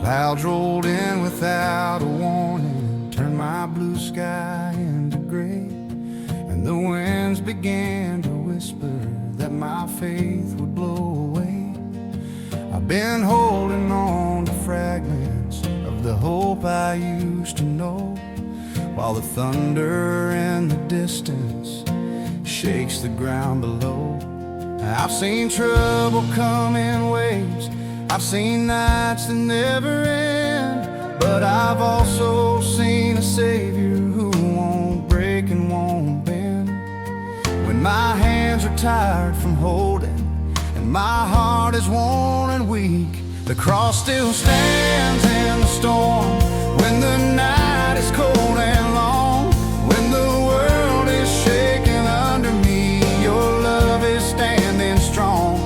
Clouds rolled in without a warning, turned my blue sky into gray, and the winds began to whisper that my faith would blow away. I've been holding on to fragments of the hope I used to know, while the thunder in the distance shakes the ground below. I've seen trouble come in waves, I've seen nights that never end, but I've also seen a Savior who won't break and won't bend. When my hands are tired from holding and my heart is worn and weak, the cross still stands in the storm. When the night is cold and long, when the world is shaking under me, your love is standing strong.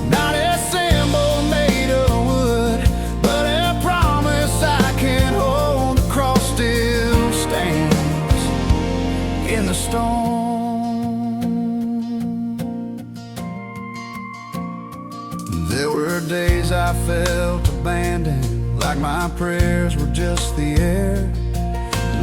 Not a symbol made of wood, but a promise I can hold. The cross still stands in the storm. There were days I felt abandoned, like my prayers were just the air,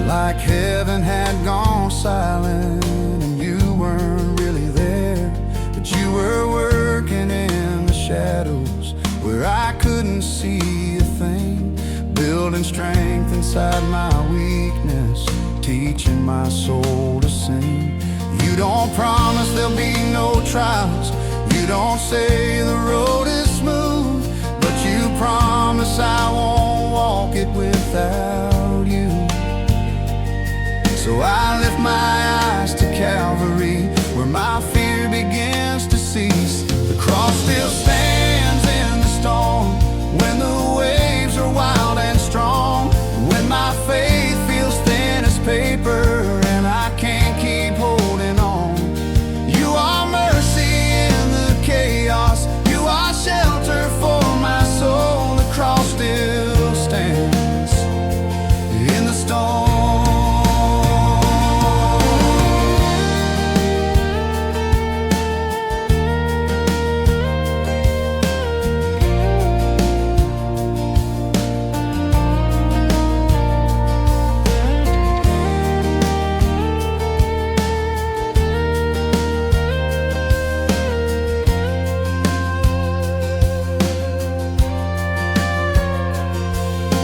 like heaven had gone silent and you weren't really there. But you were working in the shadows where I couldn't see a thing, building strength inside my weakness, teaching my soul to sing. You don't promise there'll be no trials, you don't say the road is smooth, but you promise I won't walk it without you. So I lift my eyes to Calvary, where my fear begins to cease. The cross still stands in the storm, when the waves are wild and strong, when my faith feels thin as paper and I can't keep holding on. You are mercy in the chaos, you are shelter for my soul. The cross still stands in the storm.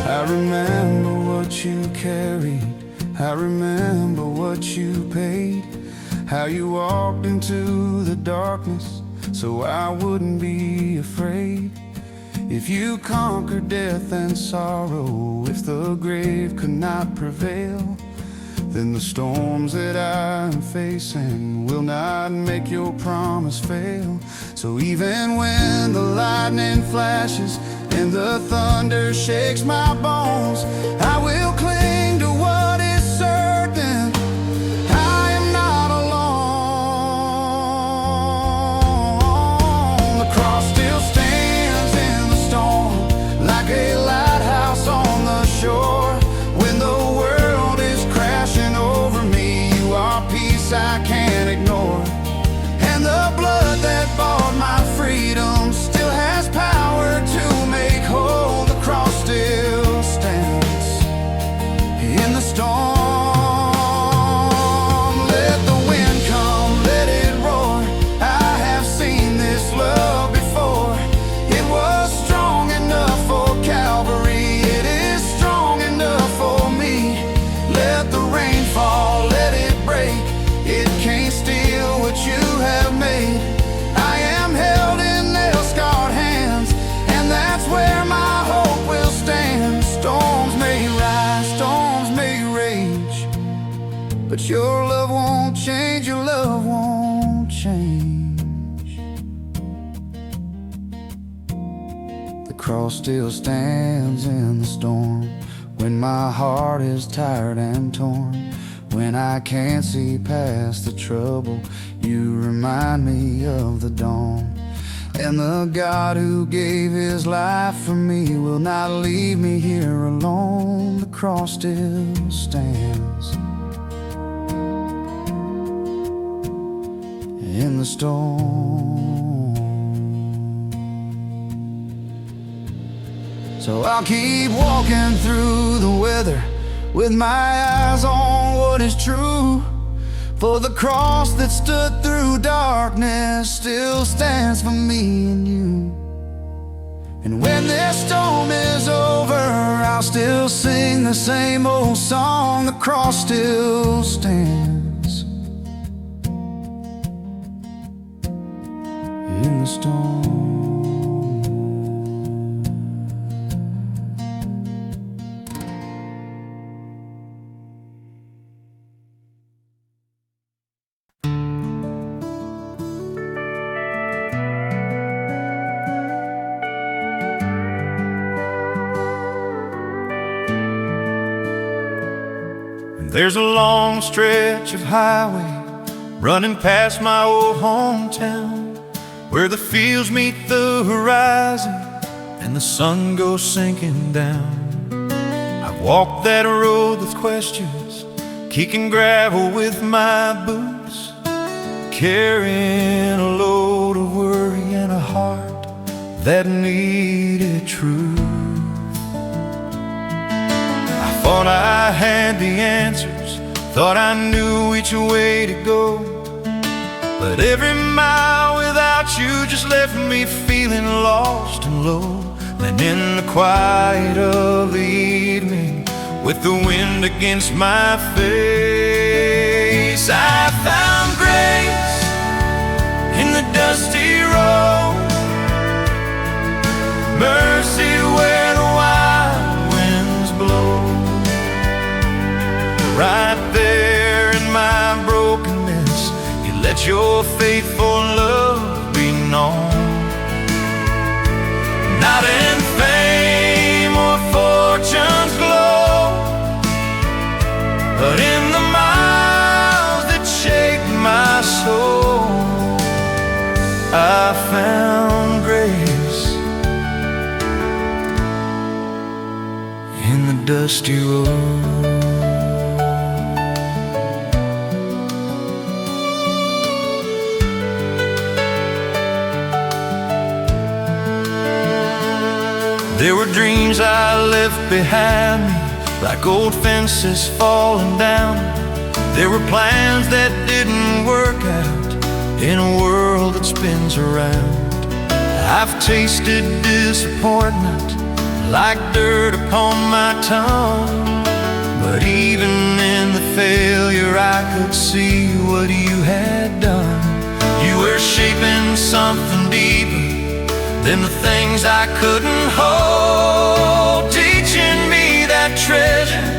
I remember what you carried, I remember what you paid, how you walked into the darkness so I wouldn't be afraid. If you conquered death and sorrow, if the grave could not prevail, then the storms that I'm facing will not make your promise fail. So even when the lightning flashes and the thunder shakes my bones, I will cling to what is certain. I am not alone. The cross still stands in the storm, like a lighthouse on the shore. When the world is crashing over me, you are peace I can't ignore. And the blood that bought my freedom still has power to make whole. The cross still stands in the storm. Let the wind come, let it roar. I have seen this love before. It was strong enough for Calvary, it is strong enough for me. Let the rain fall, let it break, it can't steal what you have made. I am held in nail-scarred hands, and that's where my hope will stand. Storms may rise, storms may rage, but your love won't change, your love won't change. The cross still stands in the storm, when my heart is tired and torn, when I can't see past the trouble, you remind me of the dawn. And the God who gave his life for me will not leave me here alone. The cross still stands in the storm. So I'll keep walking through the weather with my eyes on what is true. For the cross that stood through darkness still stands for me and you. And when this storm is over, I'll still sing the same old song. The cross still stands in the storm. There's a long stretch of highway running past my old hometown, where the fields meet the horizon and the sun goes sinking down. I've walked that road with questions, kicking gravel with my boots, carrying a load of worry and a heart that needed truth. Thought I had the answers, thought I knew which way to go, but every mile without you just left me feeling lost and low. Then in the quiet of the evening, with the wind against my face, I found grace in the dusty road, mercy where the wild winds blow. Right there in my brokenness, you let your faithful love be known. Not in fame or fortune's glow, but in the miles that shaped my soul. I found grace in the dusty road. There were dreams I left behind me, like old fences falling down. There were plans that didn't work out in a world that spins around. I've tasted disappointment like dirt upon my tongue, but even in the failure I could see what you had done. You were shaping something deeper than the things I couldn't hold, teaching me that treasure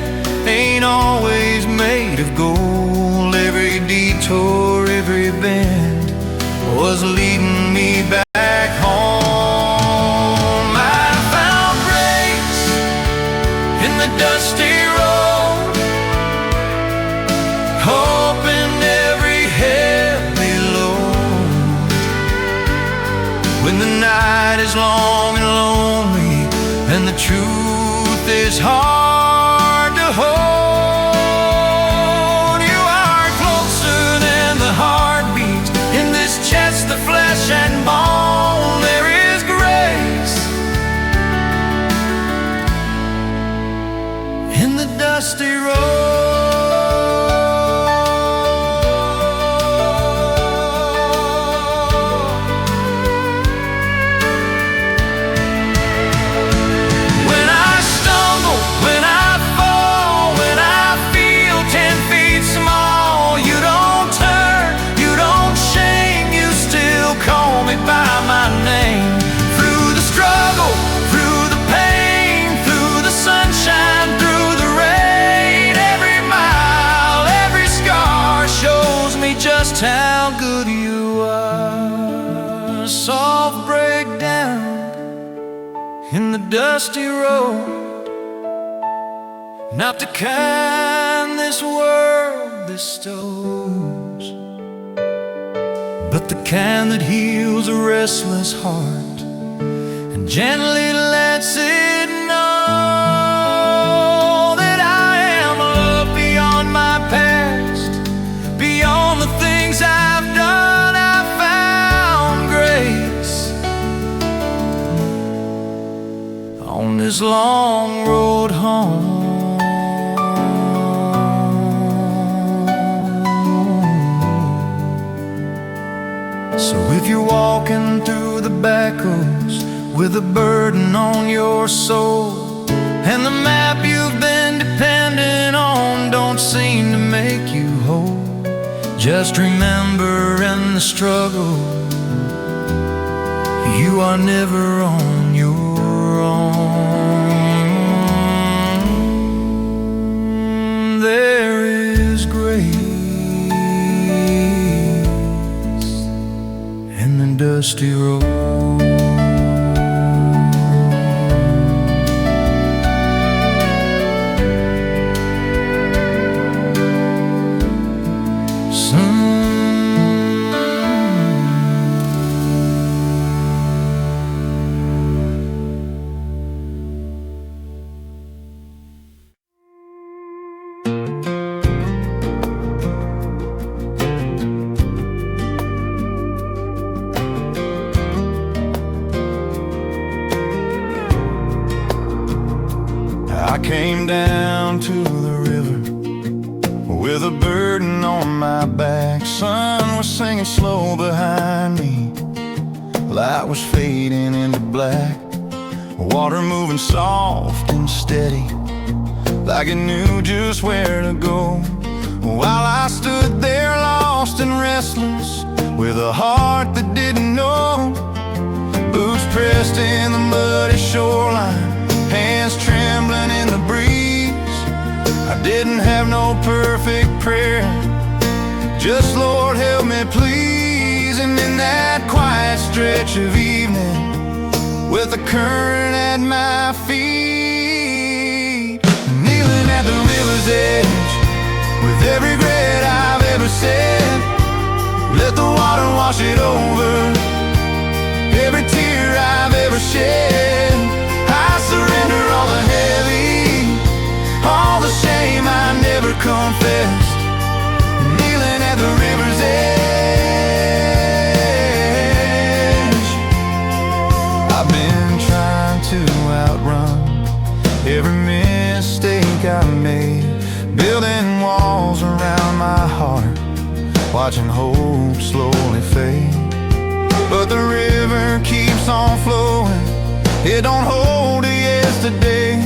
ain't always made of gold. Every detour, every bend was leading me back home. I found grace in the dusty road, hope in every heavy load. When the night is long and lonely and the truth is hard to hold, you are closer than the heartbeat in this chest of flesh and bone. There is grace in the dusty road. How good you are. Soft breakdown in the dusty road, not the kind this world bestows, but the kind that heals a restless heart and gently lets it know that I am loved beyond my past, beyond the things I've done. I found grace on this this long road home. So if you're walking through the backroads with a burden on your soul, and the map you've been depending on don't seem to make you whole, just remember in the struggle, you are never on your own. There is grace in the dusty road. I came down to the river with a burden on my back. Sun was singing slow behind me, light was fading into black. Water moving soft and steady, like it knew just where to go. While I stood there lost and restless, with a heart that didn't know. Boots pressed in the muddy shoreline, hands trembling in the breeze. I didn't have no perfect prayer, just Lord help me please. And in that quiet stretch of evening, with the current at my feet, kneeling at the river's edge, with every regret I've ever said, let the water wash it over every tear I've ever shed. I surrender all the heavy, all the shame I never confessed, kneeling at the river's edge. I've been trying to outrun every mistake I made, building walls around my heart, watching hope slowly fade. But the river keeps on flowing, it don't hold to yesterday.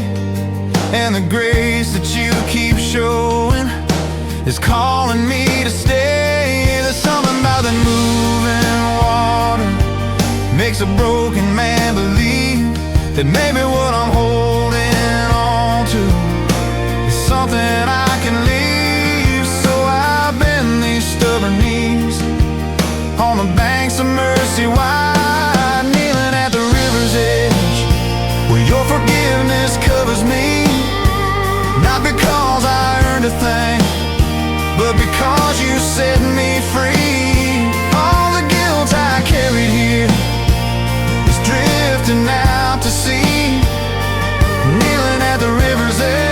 And the grace that you keep showing is calling me to stay. There's something about that moving water makes a broken man believe that maybe what I'm holding on to is something I can leave. So I bend these stubborn knees on the banks of mercy wide, kneeling at the river's edge, where your forgiveness covers me. Not because I earned a thing, but because you set me free. All the guilt I carried here is drifting out to sea, kneeling at the river's edge.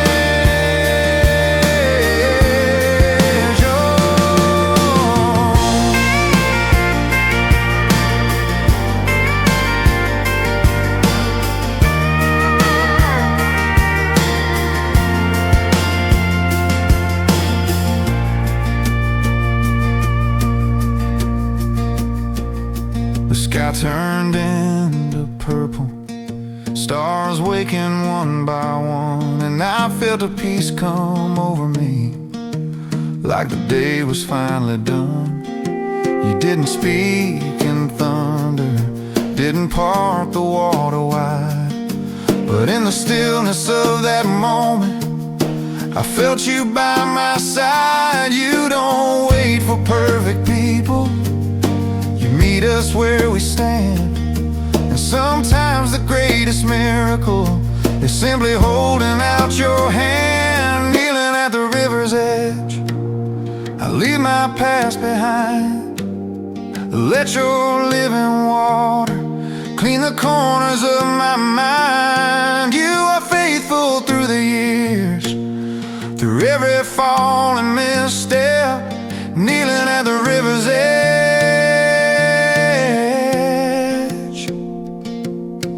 The sky turned into purple, stars waking one by one, and I felt a peace come over me, like the day was finally done. You didn't speak in thunder, didn't part the water wide, but in the stillness of that moment, I felt you by my side. You don't wait for perfect people, meet us where we stand. And sometimes the greatest miracle is simply holding out your hand, kneeling at the river's edge. I leave my past behind, let your living water clean the corners of my mind. You are faithful through the years, through every fall and misstep, kneeling at the river's edge.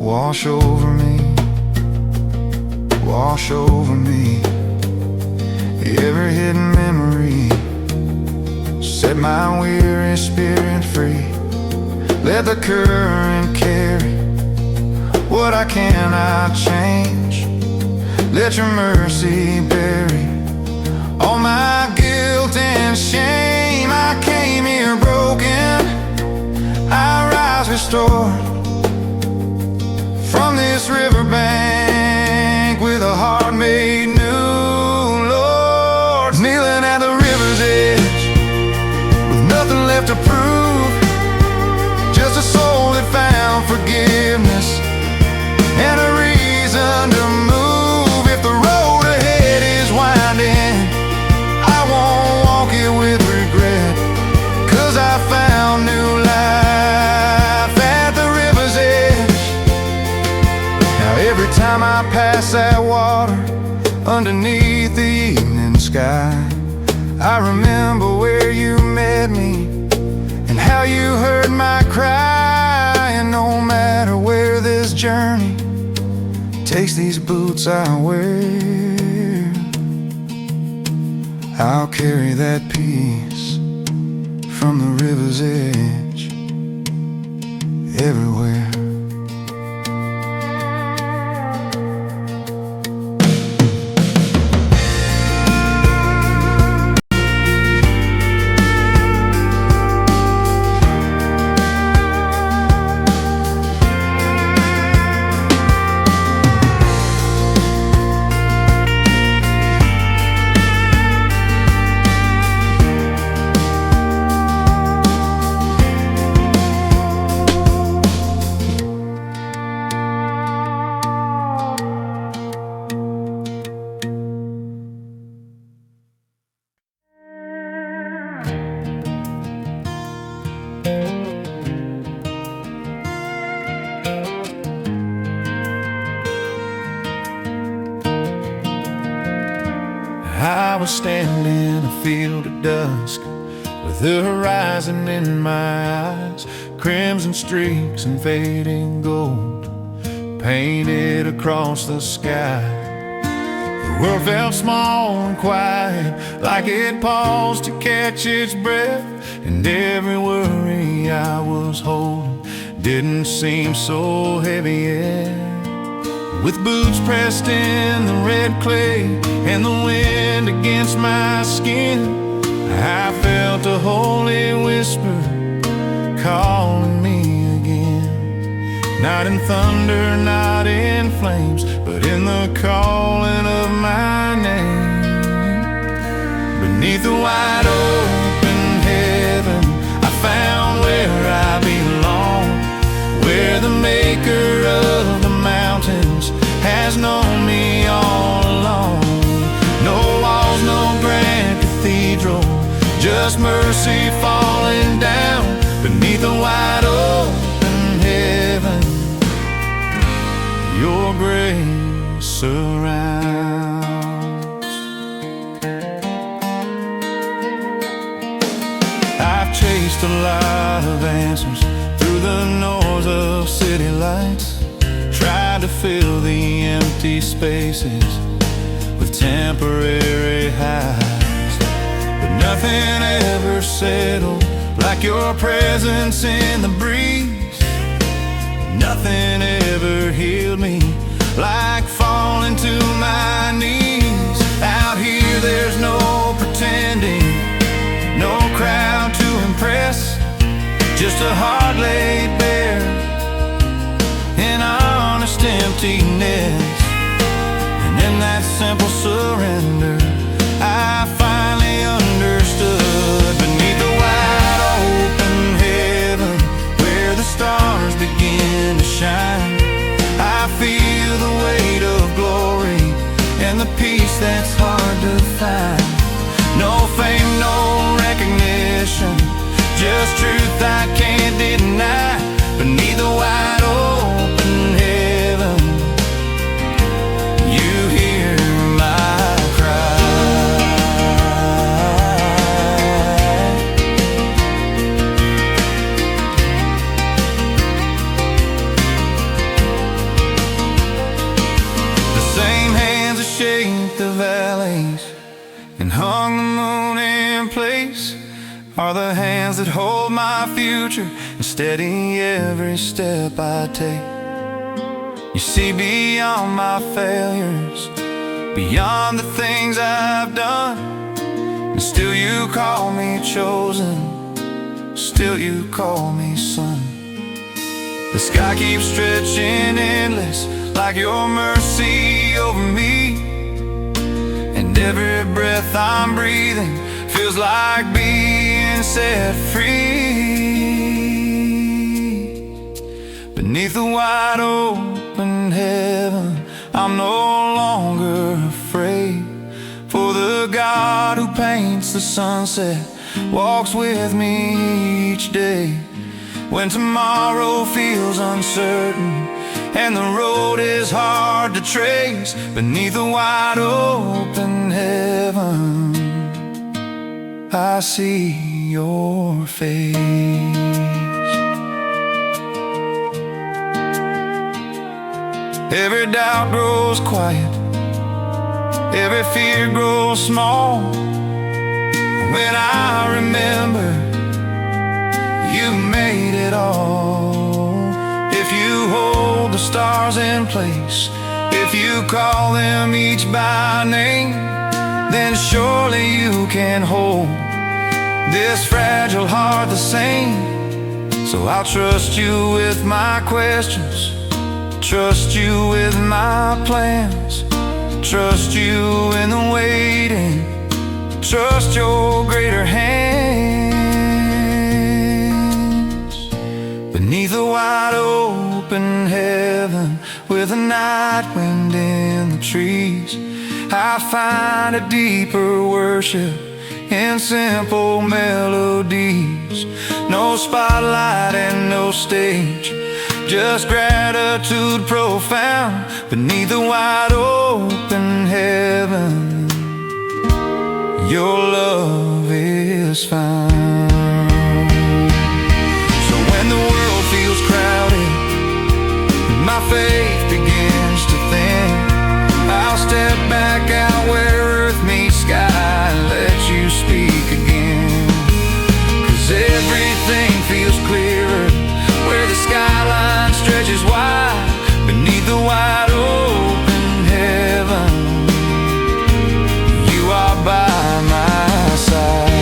Wash over me, wash over me. Every hidden memory, set my weary spirit free. Let the current carry what I cannot change. Let your mercy bury all my guilt and shame. I came here broken, I rise restored from this riverbank with a heart made new. Lord, kneeling at the river's edge with nothing left to prove, just a soul that found forgiveness and a reason to move. If the road ahead is winding, I won't walk it with regret, 'cause I found new life at the river's edge. Now every time I pass that water underneath the evening sky, I remember where you met me and how you heard my cry. And no matter where this journey takes these boots I wear, I'll carry that peace from the river's edge everywhere. I was standing in a field of dusk with the horizon in my eyes, crimson streaks and fading gold painted across the sky. The world felt small and quiet, like it paused to catch its breath, and every worry I was holding didn't seem so heavy yet. With boots pressed in the red clay and the wind against my skin, I felt a holy whisper calling me again. Not in thunder, not in flames, but in the calling of my name. Beneath the wide open heaven, I found where I belong, where the maker of the mountains has known me all along. No walls, no grand cathedral, just mercy falling down beneath a wide open heaven. Your grace surrounds. I've chased a lot of answers through the noise of city lights, tried to fill the empty spaces with temporary highs, but nothing ever settled like your presence in the breeze. Nothing ever healed me like falling to my knees. Out here there's no pretending, no crowd to impress, just a heart laid bare in honest emptiness. And in that simple surrender, I finally understood. Beneath the wide open heaven, where the stars begin to shine, I feel the weight of glory and the peace that's hard to find. No fame, no recognition, just truth I can't deny. Beneath the wide open heaven, you hear my cry. The same hands that valleys and hung the moon in place are the hands that hold my future and steady every step I take. You see beyond my failures, beyond the things I've done, and still you call me chosen, still you call me son. The sky keeps stretching endless like your mercy over me, and every breath I'm breathing feels like being set free. Beneath the wide open heaven, I'm no longer afraid, for the God who paints the sunset walks with me each day. When tomorrow feels uncertain and the road is hard to trace, beneath the wide open heaven I see your face. Every doubt grows quiet, every fear grows small, when I remember you made it all. If you hold the stars in place, if you call them each by name, then surely you can hold this fragile heart the same. So I'll trust you with my questions, trust you with my plans, trust you in the waiting, trust your greater hands. Beneath the wide open heaven, with a night wind in the trees, I find a deeper worship in simple melodies. No spotlight and no stage, just gratitude profound. Beneath the wide open heaven, your love is found. So when the world feels crowded, my faith begins to thin, I'll step back out where earth meets sky and let you speak again. 'Cause everything feels clearer where the skyline stretches wide, beneath the wide open heaven you are by my side.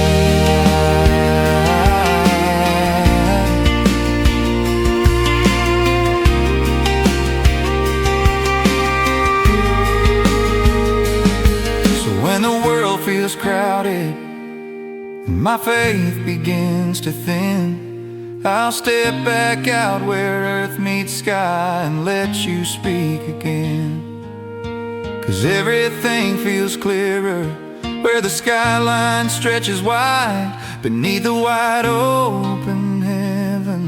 When the world feels crowded, my faith begins to thin, I'll step back out where earth meets sky and let you speak again. 'Cause everything feels clearer where the skyline stretches wide, beneath the wide open heaven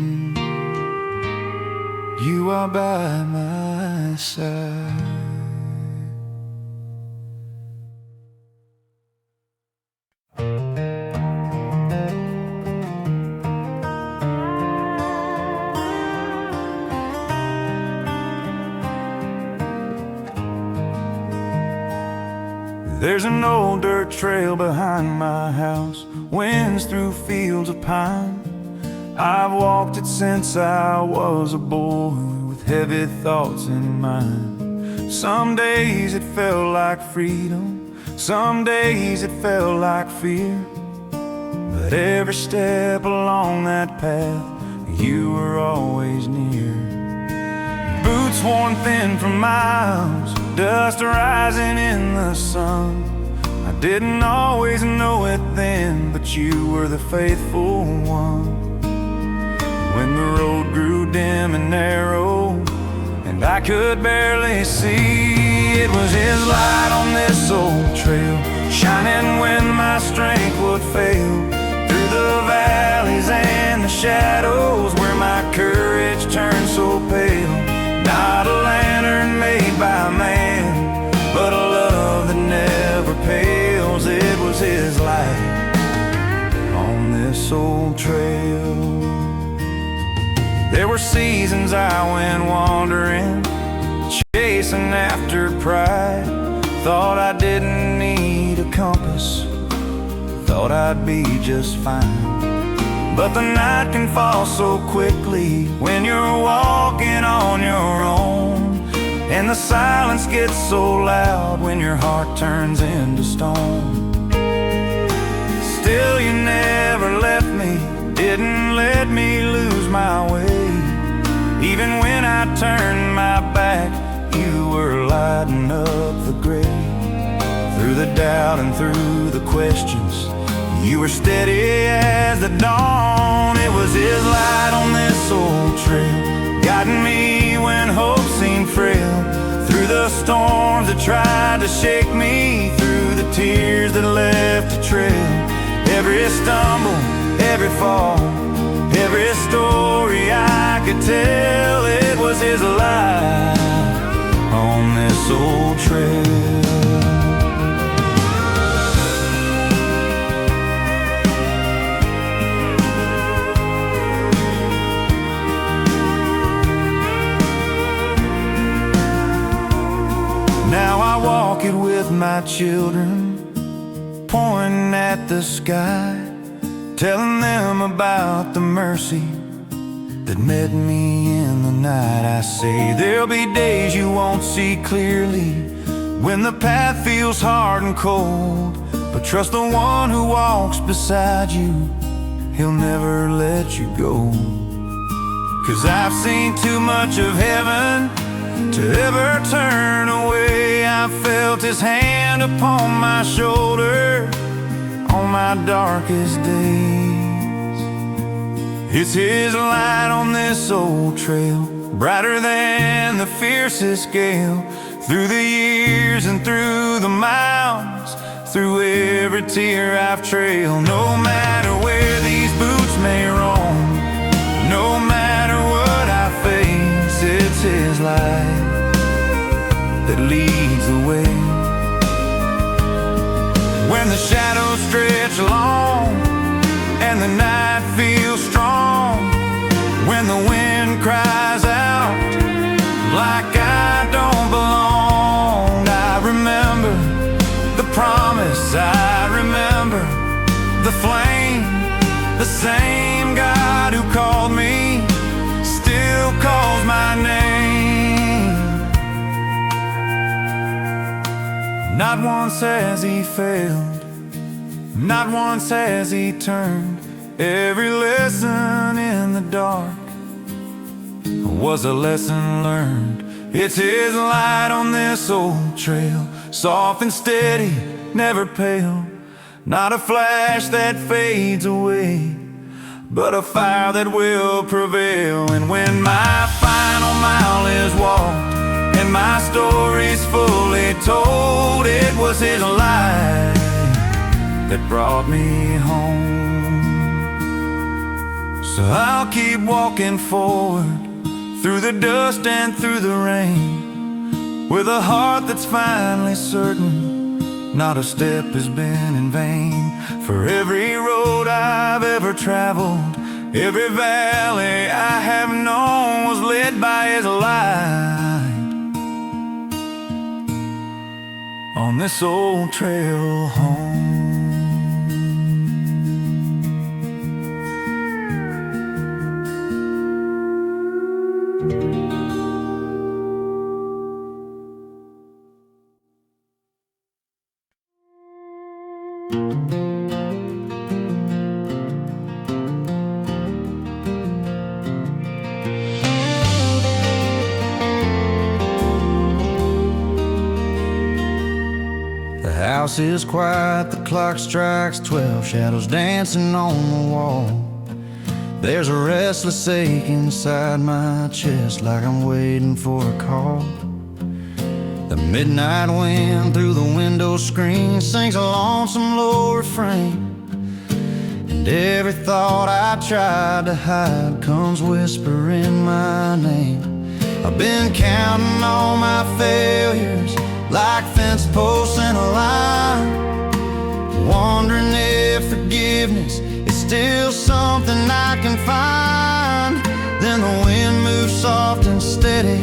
you are by my side. There's an old dirt trail behind my house, winds through fields of pine. I've walked it since I was a boy, with heavy thoughts in mind. Some days it felt like freedom, some days it felt like fear, but every step along that path you were always near. Boots worn thin from miles, dust rising in the sun. I didn't always know it then, but you were the faithful one. When the road grew dim and narrow and I could barely see, it was his light on this old trail, shining when my strength would fail. Through the valleys and the shadows where my courage turned so pale. Not a lantern made by man, but a love that never pales. It was his light on this old trail. There were seasons I went wandering, chasing after pride. Thought I didn't thought I'd be just fine. But the night can fall so quickly when you're walking on your own, and the silence gets so loud when your heart turns into stone. Still you never left me, didn't let me lose my way. Even when I turned my back, you were lighting up the grave. Through the doubt and through the questions, you were steady as the dawn. It was His light on this old trail, guiding me when hope seemed frail. Through the storms that tried to shake me, through the tears that left a trail. Every stumble, every fall, every story I could tell, it was His light on this old trail. Now I walk it with my children, pointing at the sky, telling them about the mercy that met me in the night. I say there'll be days you won't see clearly, when the path feels hard and cold, but trust the one who walks beside you, He'll never let you go. 'Cause I've seen too much of heaven to ever turn away. I felt His hand upon my shoulder on my darkest days. It's His light on this old trail, brighter than the fiercest gale. Through the years and through the miles, through every tear I've trailed. No matter where these boots may roam, no matter what I face, it's His light that leads the way. When the shadows stretch long and the night feels strong, when the wind cries out like I don't belong, I remember the promise, I remember the flame. The same God who called me still calls my name. Not once has He failed, not once has He turned. Every lesson in the dark was a lesson learned. It's His light on this old trail, soft and steady, never pale. Not a flash that fades away, but a fire that will prevail. And when my final mile is walked and my story's fully told, it was His light that brought me home. So I'll keep walking forward, through the dust and through the rain, with a heart that's finally certain not a step has been in vain. For every road I've ever traveled, every valley I have known, was led by His light on this old trail home. The house is quiet, the clock strikes 12, shadows dancing on the wall. There's a restless ache inside my chest, like I'm waiting for a call. The midnight wind through the window screen sings a lonesome low refrain, and every thought I tried to hide comes whispering my name. I've been counting all my failures like fence posts in a line, wondering if forgiveness is still something I can find. Then the wind moves soft and steady,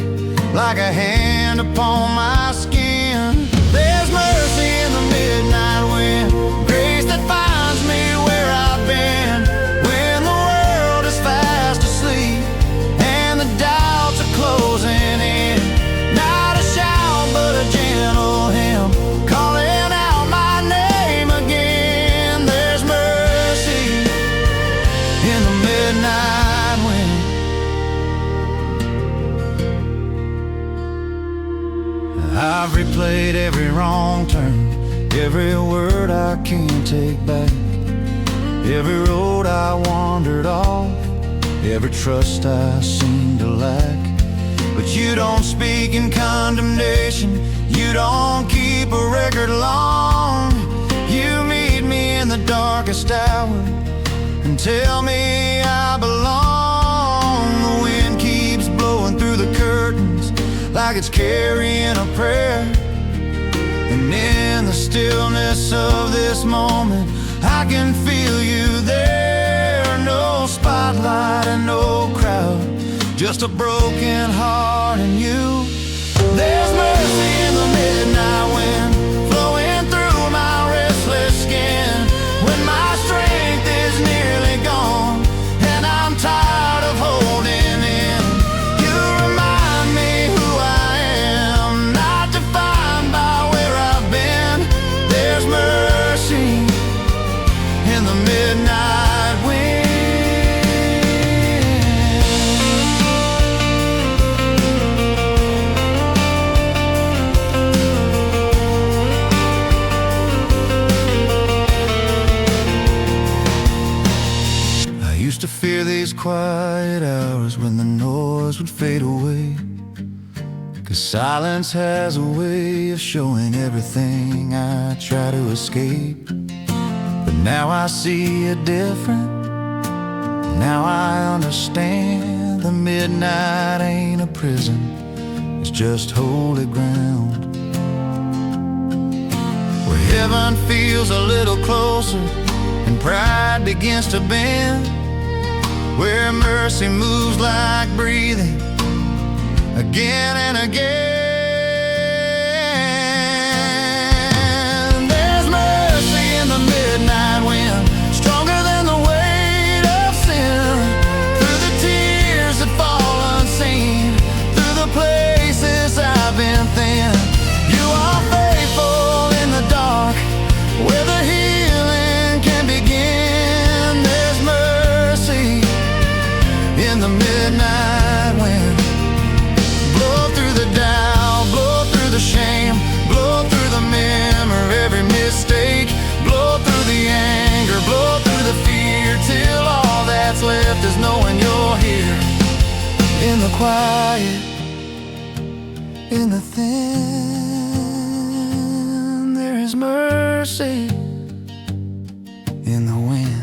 like a hand upon my skin. There's mercy in the midnight wind, grace that finds me replayed every wrong turn, every word I can't take back, every road I wandered off, every trust I seemed to lack. But you don't speak in condemnation, you don't keep a record long. You meet me in the darkest hour and tell me I belong. The wind keeps blowing through the curtains like it's carrying a prayer, and in the stillness of this moment I can feel you there. No spotlight and no crowd, just a broken heart and you. There's mercy in the midnight wind, flowing through my restless skin, when my strength is nearly gone and I'm tired of holding in. You remind me who I am, not defined by where I've been. There's mercy in the midnight wind. To fear these quiet hours when the noise would fade away, 'cause silence has a way of showing everything I try to escape. But now I see it different, now I understand. The midnight ain't a prison, it's just holy ground, where heaven feels a little closer and pride begins to bend, where mercy moves like breathing again and again. There's mercy in the midnight wind, stronger than the weight of sin, through the tears that fall unseen, through the places I've been thin. You are faithful in the dark, where the healing can begin. There's mercy in the midnight wind, blow through the doubt, blow through the shame, blow through the memory, every mistake, blow through the anger, blow through the fear, till all that's left is knowing you're here. In the quiet, in the thin, there is mercy in the wind.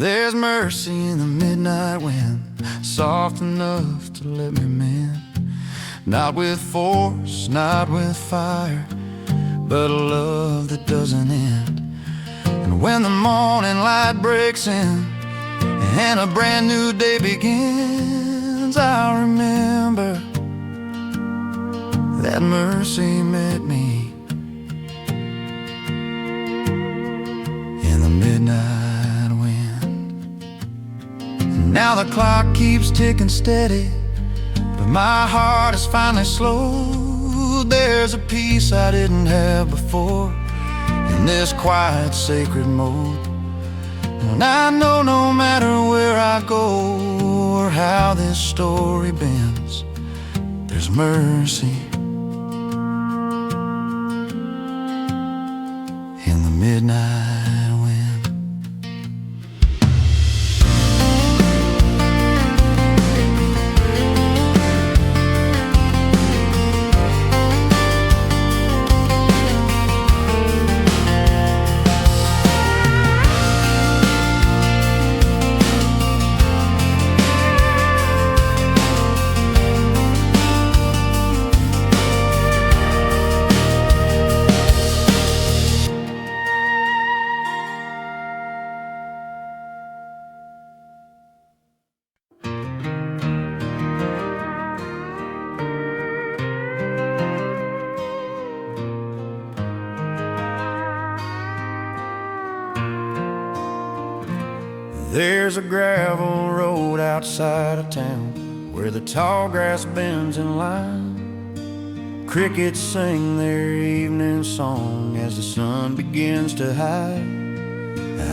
There's mercy in the midnight wind, soft enough to let me mend. Not with force, not with fire, but a love that doesn't end. And when the morning light breaks in and a brand new day begins, I'll remember that mercy met me in the midnight. Now the clock keeps ticking steady, but my heart is finally slowed. There's a peace I didn't have before in this quiet, sacred mode. And I know no matter where I go or how this story bends, there's mercy in the midnight. There's a gravel road outside of town where the tall grass bends in line. Crickets sing their evening song as the sun begins to hide.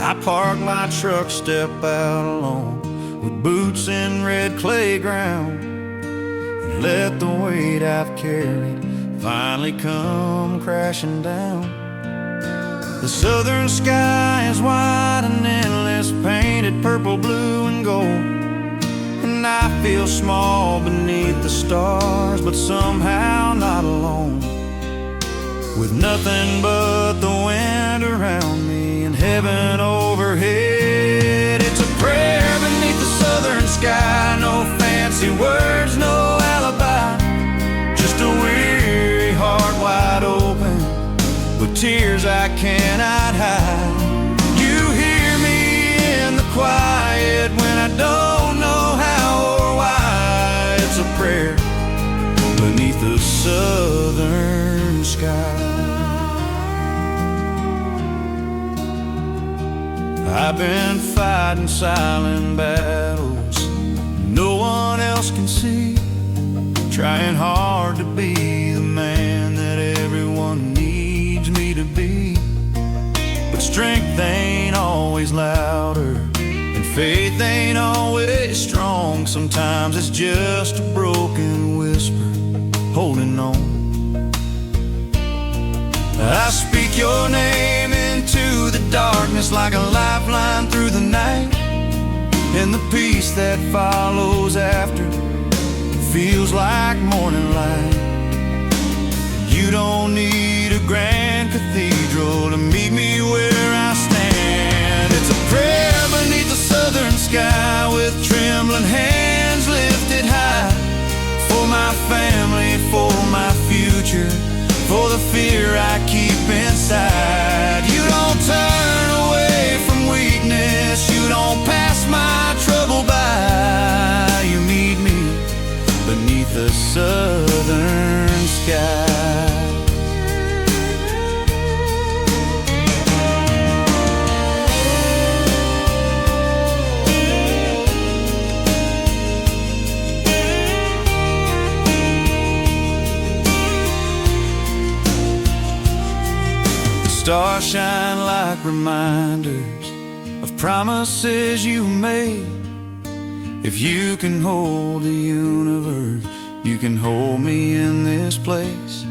I park my truck, step out alone with boots in red clay ground, and let the weight I've carried finally come crashing down. The southern sky is wide and endless, painted purple, blue, and gold. And I feel small beneath the stars, but somehow not alone. With nothing but the wind around me and heaven overhead. It's a prayer beneath the southern sky. No fancy words, no alibi, just a weary heart wide open with tears I cannot hide. You hear me in the quiet when I don't know how or why. It's a prayer beneath the southern sky. I've been fighting silent battles no one else can see, trying hard to be the man that everyone needs me to be. But strength ain't always louder, and faith ain't always strong. Sometimes it's just a broken whisper holding on. I speak your name into the darkness like a lifeline through the night, and the peace that follows after feels like morning light. You don't need a grand cathedral to meet me where I stand. It's a prayer beneath the southern sky with trembling hands lifted high, for my family, for my future, for the fear I keep inside. You don't turn away from weakness, you don't pass my trouble by. You meet me beneath the southern sky. Stars shine like reminders of promises you made. If you can hold the universe, you can hold me in this place.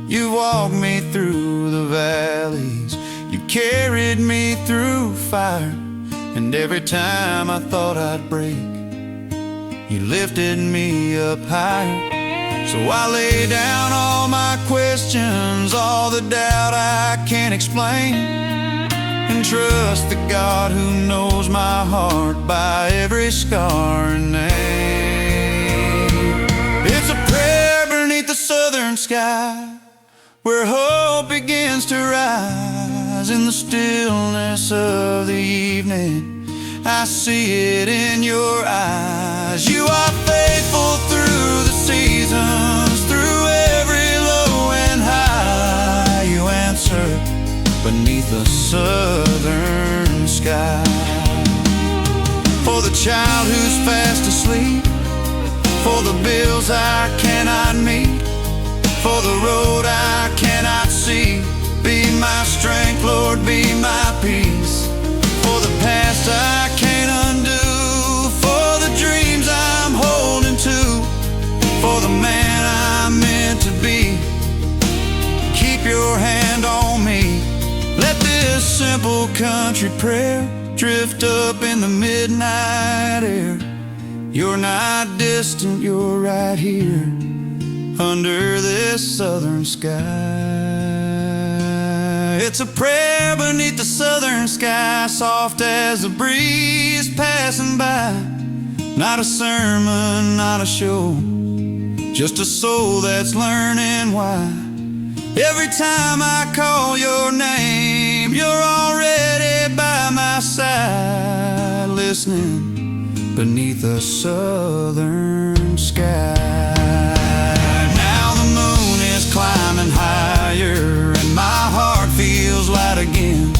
You walked me through the valleys, you carried me through fire, and every time I thought I'd break, you lifted me up higher. So I lay down all my questions, all the doubt I can't explain, and trust the God who knows my heart by every scar and name. It's a prayer beneath the southern sky, where hope begins to rise in the stillness of the evening. I see it in your eyes. You are faithful through the seasons, through every low and high. You answer beneath the southern sky. For the child who's fast asleep, for the bills I cannot meet, for the road I cannot see, be my strength, Lord, be my peace. For the past I can't undo, for the dreams I'm holding to, for the man I'm meant to be, keep your hand on me. Let this simple country prayer drift up in the midnight air. You're not distant, you're right here under this southern sky. It's a prayer beneath the southern sky, soft as a breeze passing by. Not a sermon, not a show, just a soul that's learning why. Every time I call your name, you're already by my side, listening beneath the southern sky. Now the moon is climbing higher, and my heart feels light again.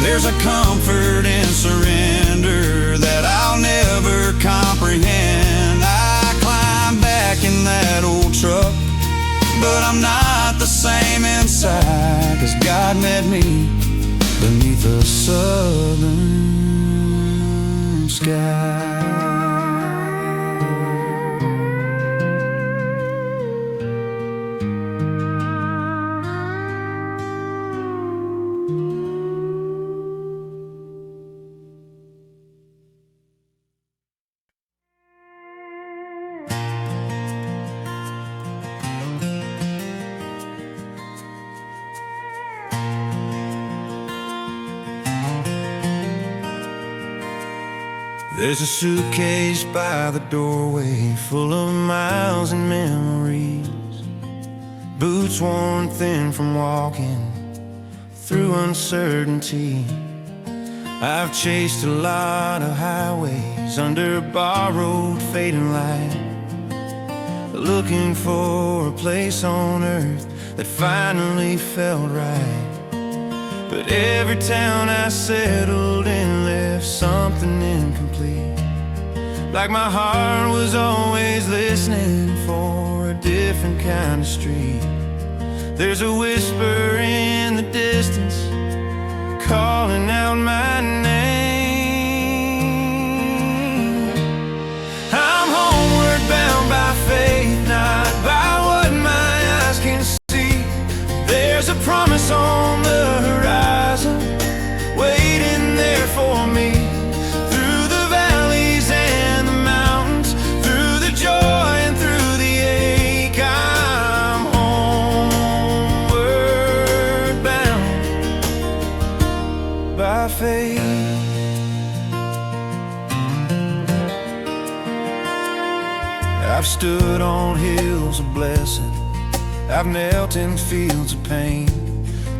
There's a comfort in surrender that I'll never comprehend. I climb back in that old truck, but I'm not the same inside, 'cause God met me beneath the southern sky. There's a suitcase by the doorway, full of miles and memories. Boots worn thin from walking through uncertainty. I've chased a lot of highways under borrowed fading light, looking for a place on earth that finally felt right. But every town I settled in left something incomplete, like my heart was always listening for a different kind of street. There's a whisper in the distance calling out my name. I'm homeward bound by faith, not by what my eyes can see. There's a promise on the horizon waiting there for me. Through the valleys and the mountains, through the joy and through the ache, I'm homeward bound by faith. I've stood on hills of blessing, I've knelt in fields of pain.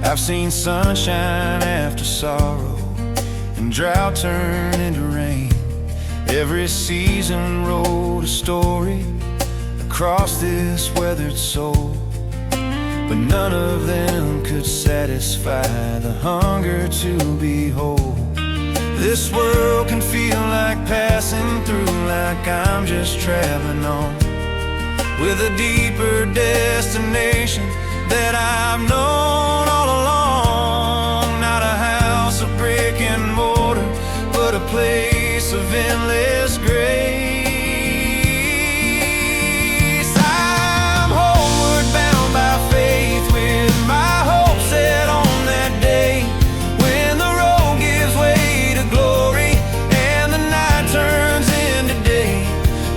I've seen sunshine after sorrow and drought turn into rain. Every season wrote a story across this weathered soul, but none of them could satisfy the hunger to be whole. This world can feel like passing through, like I'm just traveling on, with a deeper destination that I've known all along. Not a house of brick and mortar, but a place of endless grace. I'm homeward bound by faith, with my hope set on that day when the road gives way to glory and the night turns into day,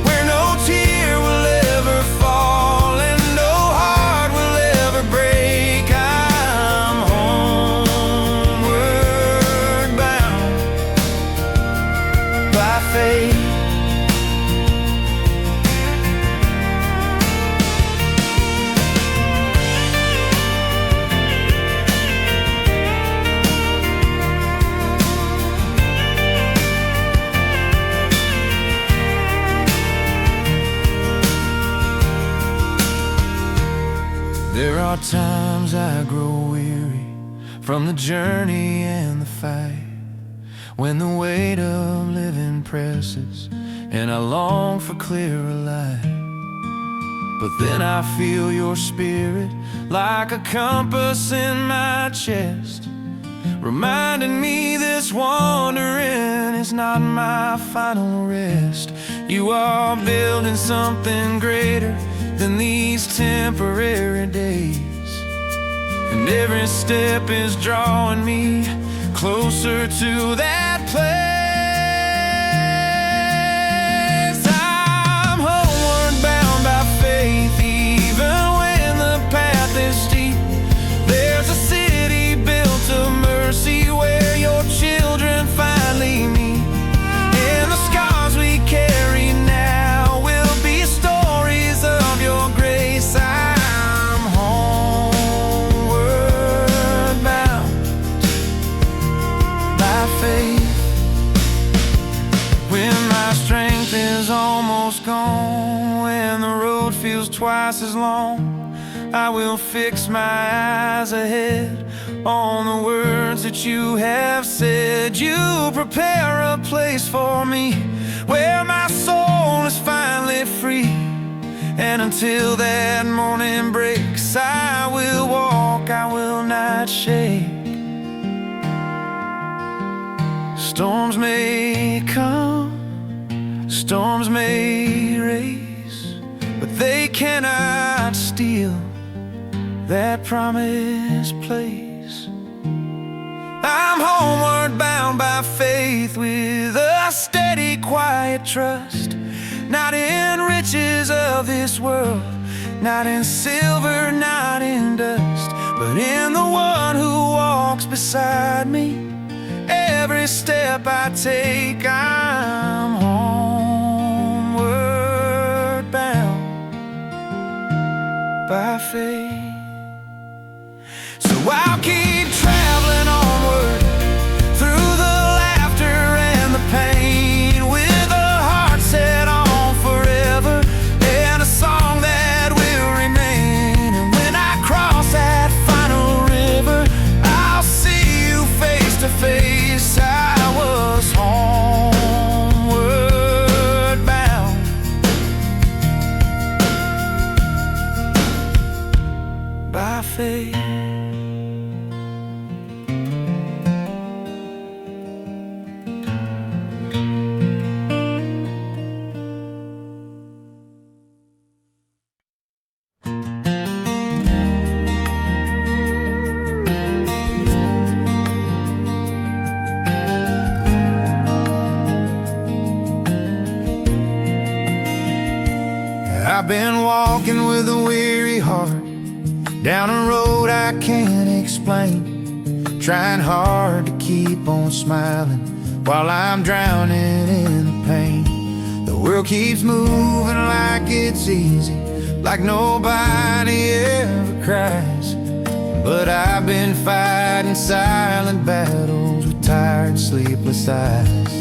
where no tear will ever fall and no heart will ever break. I'm homeward bound by faith. There are times I grow weary from the journey and the fight, when the weight of living presses and I long for clearer light. But then I feel your spirit like a compass in my chest, reminding me this wandering is not my final rest. You are building something greater than these temporary days, and every step is drawing me closer to that place. I'm homeward bound by faith, even when the path is steep. There's a city built of mercy where your children finally meet, and the scars we carry now will be stories of your grace. I'm homeward bound by faith. When my strength is almost gone, when the road feels twice as long, I will fix my eyes ahead on the words that you have said. You prepare a place for me where my soul is finally free, and until that morning breaks, I will walk, I will not shake. Storms may come, storms may race, but they cannot steal that promised place. I'm homeward bound by faith, with a steady, quiet trust, not in riches of this world, not in silver, not in dust, but in the one who walks beside me. Every step I take, I'm by faith. So I'll keep traveling onward through the laughter and the pain, with a heart set on forever and a song that will remain. And when I cross that final river, I'll see you face to face. I was homeward bound by faith. I've been walking with a weary heart down a road I can't explain, trying hard to keep on smiling while I'm drowning in the pain. The world keeps moving like it's easy, like nobody ever cries. But I've been fighting silent battles with tired, sleepless eyes.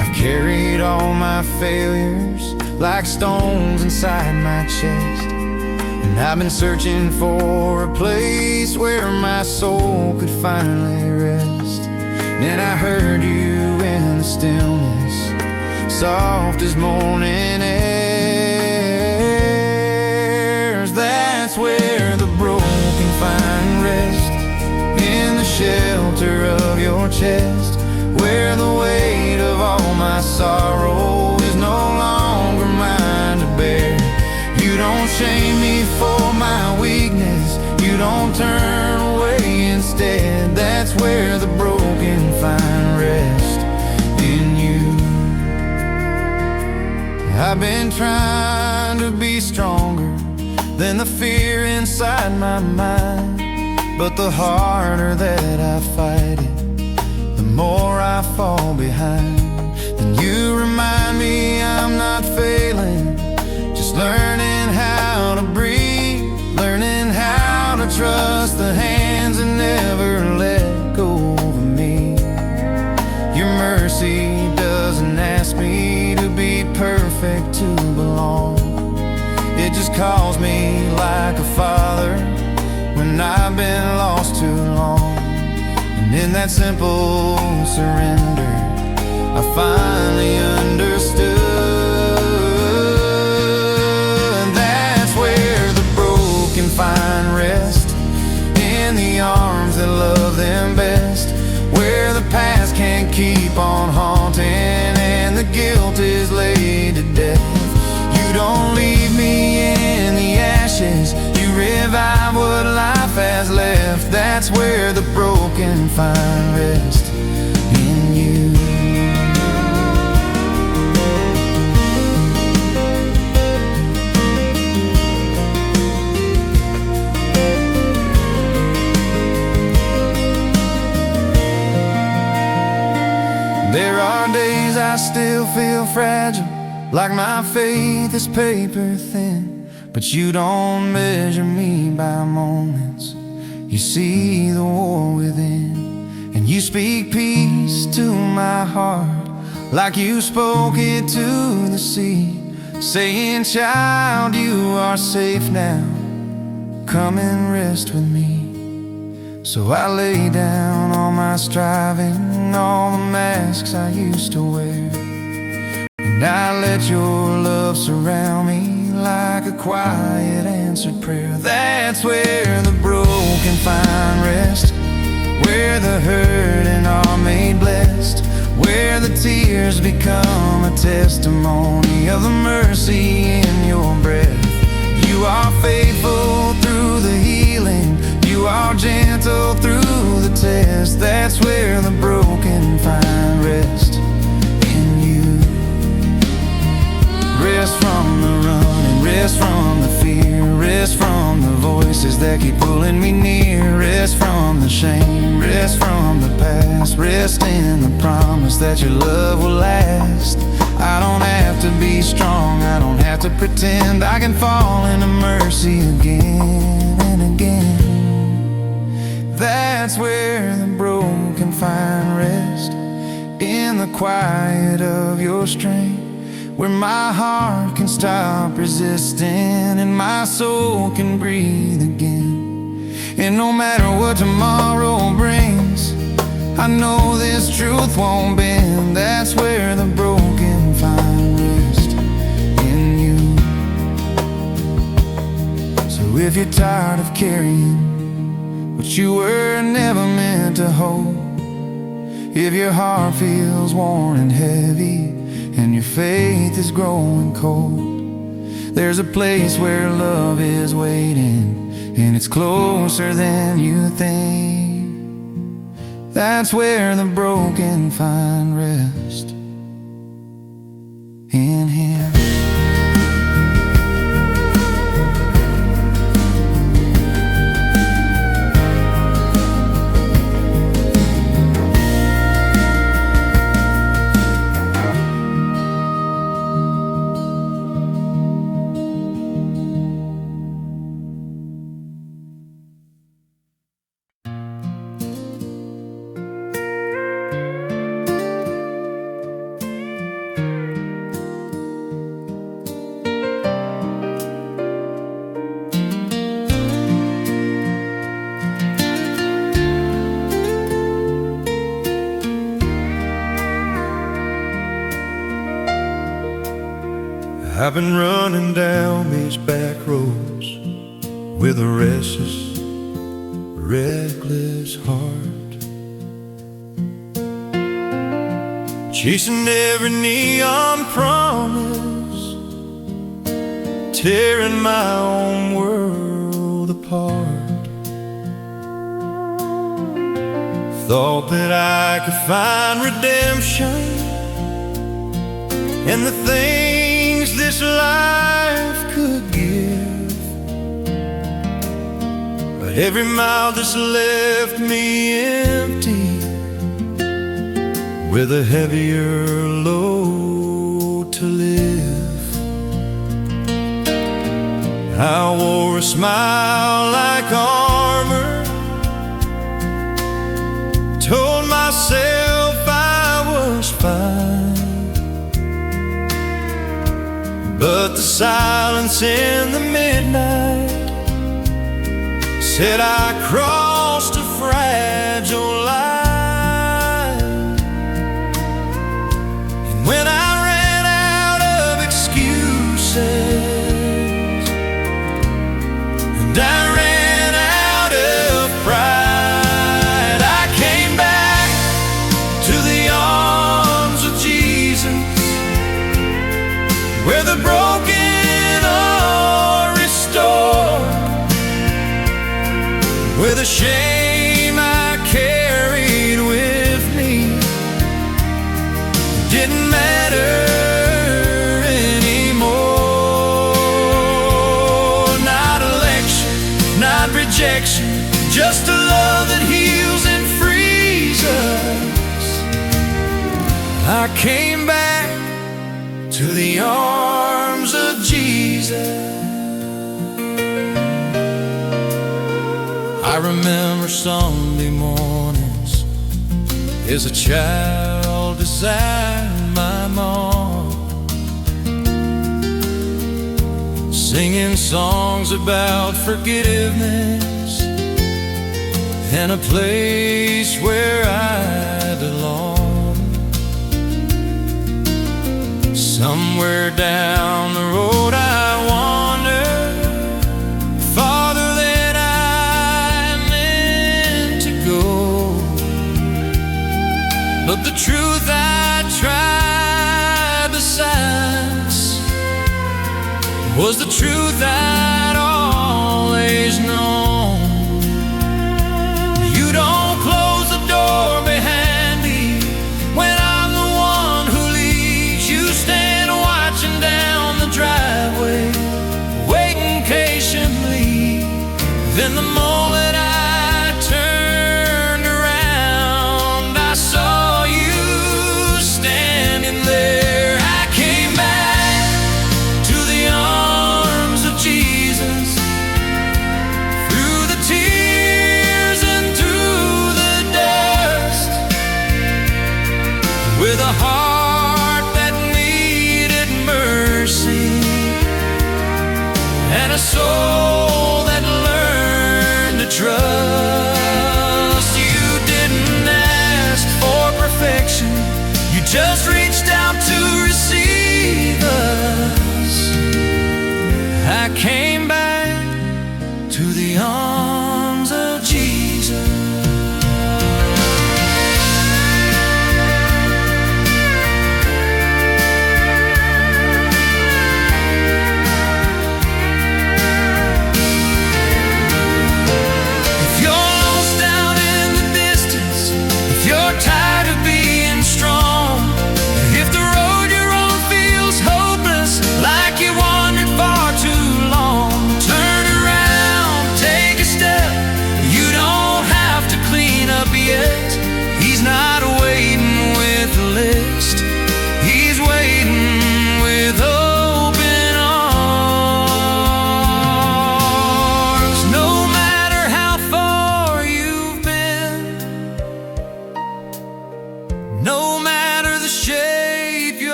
I've carried all my failures like stones inside my chest, and I've been searching for a place where my soul could finally rest. Then I heard you in the stillness, soft as morning airs. That's where the broken find rest, in the shelter of your chest, where the weight of all my sorrow is no longer mine to bear. You don't shame me for my weakness, you don't turn away instead. That's where the broken find rest, in you. I've been trying to be stronger than the fear inside my mind, but the harder that I fight it, the more I fall behind. Then you remind me I'm not failing, just learning how to breathe, learning how to trust the hands that never let go of me. Your mercy doesn't ask me to be perfect to belong, it just calls me like a father when I've been lost too long. And in that simple surrender, I finally understood. That's where the broken find rest, in the arms that love them best, where the past can't keep on haunting and the guilt is laid to death. You don't leave me in the ashes, you revive what life has left. That's where the broken find rest, in you. There are days I still feel fragile, like my faith is paper thin. But you don't measure me by moments, you see the war within. And you speak peace to my heart, like you spoke it to the sea, saying, child, you are safe now, come and rest with me. So I lay down all my striving, all the masks I used to wear, and I let your love surround me like a quiet answered prayer. That's where the broken find rest, where the hurting are made blessed, where the tears become a testimony of the mercy in your breath. You are faithful through the healing, you are gentle through the test. That's where the broken find rest, in you. Rest from the running, rest from the fear, rest from the voices that keep pulling me near, rest from the shame, rest from the past, rest in the promise that your love will last. I don't have to be strong, I don't have to pretend. I can fall into mercy again and again. That's where the broken find rest, in the quiet of your strength, where my heart can stop resisting and my soul can breathe again. And no matter what tomorrow brings, I know this truth won't bend. That's where the broken find rest, in you. So if you're tired of carrying what you were never meant to hold, if your heart feels worn and heavy and your faith is growing cold, there's a place where love is waiting, and it's closer than you think. That's where the broken find rest, in Him. I've been running down these back roads with a restless, reckless heart, chasing every neon promise, tearing my own world apart. Thought that I could find redemption in the things this life could give, but every mile that's left me empty, with a heavier load to live. I wore a smile like armor, told myself I was fine, but the silence in the midnight said I crossed a fragile line. And when I ran out of excuses, and I ran out of pride, I came back to the arms of Jesus, where the broken are restored, where the shame I carried with me didn't matter anymore. Not election, not rejection, just a love that heals and frees us. I came back to the arms of Jesus. I remember Sunday mornings as a child beside my mom, singing songs about forgiveness and a place where I belong. Somewhere down the road I wander, farther than I meant to go, but the truth I tried besides was the truth I'd always known. You don't close the door behind me when I'm the one who leaves. You stand watching down the driveway, waiting patiently. Then the moment I turn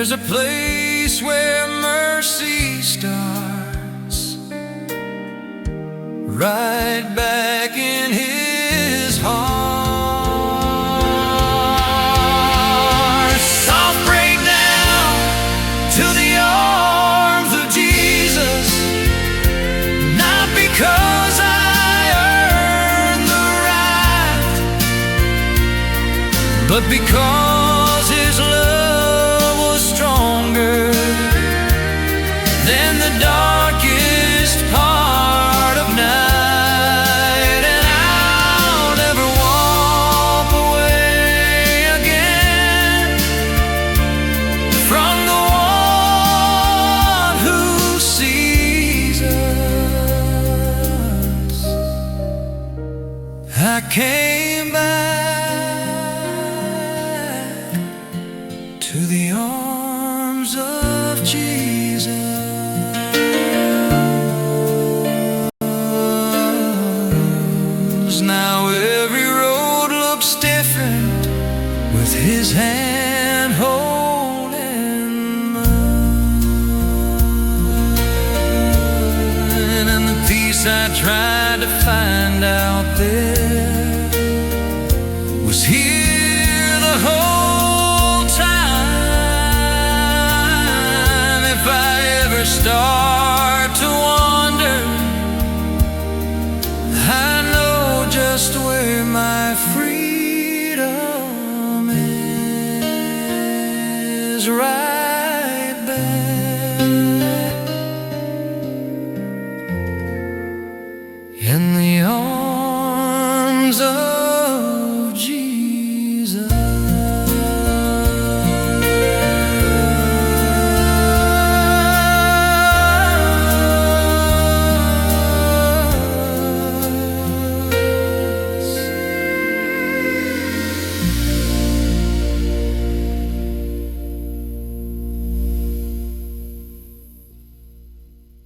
There's a place where mercy starts, right back in His heart. Soft break down to the arms of Jesus, not because I earned the right, but because His love was stronger than the darkest part of night. And I'll never walk away again from the one who sees us. I came back to the arms of Jesus. Now every road looks different with His hand holding mine. And the peace I tried to find out there was here the whole time. If I ever start to wander, I know just where my freedom is, right back in the arms of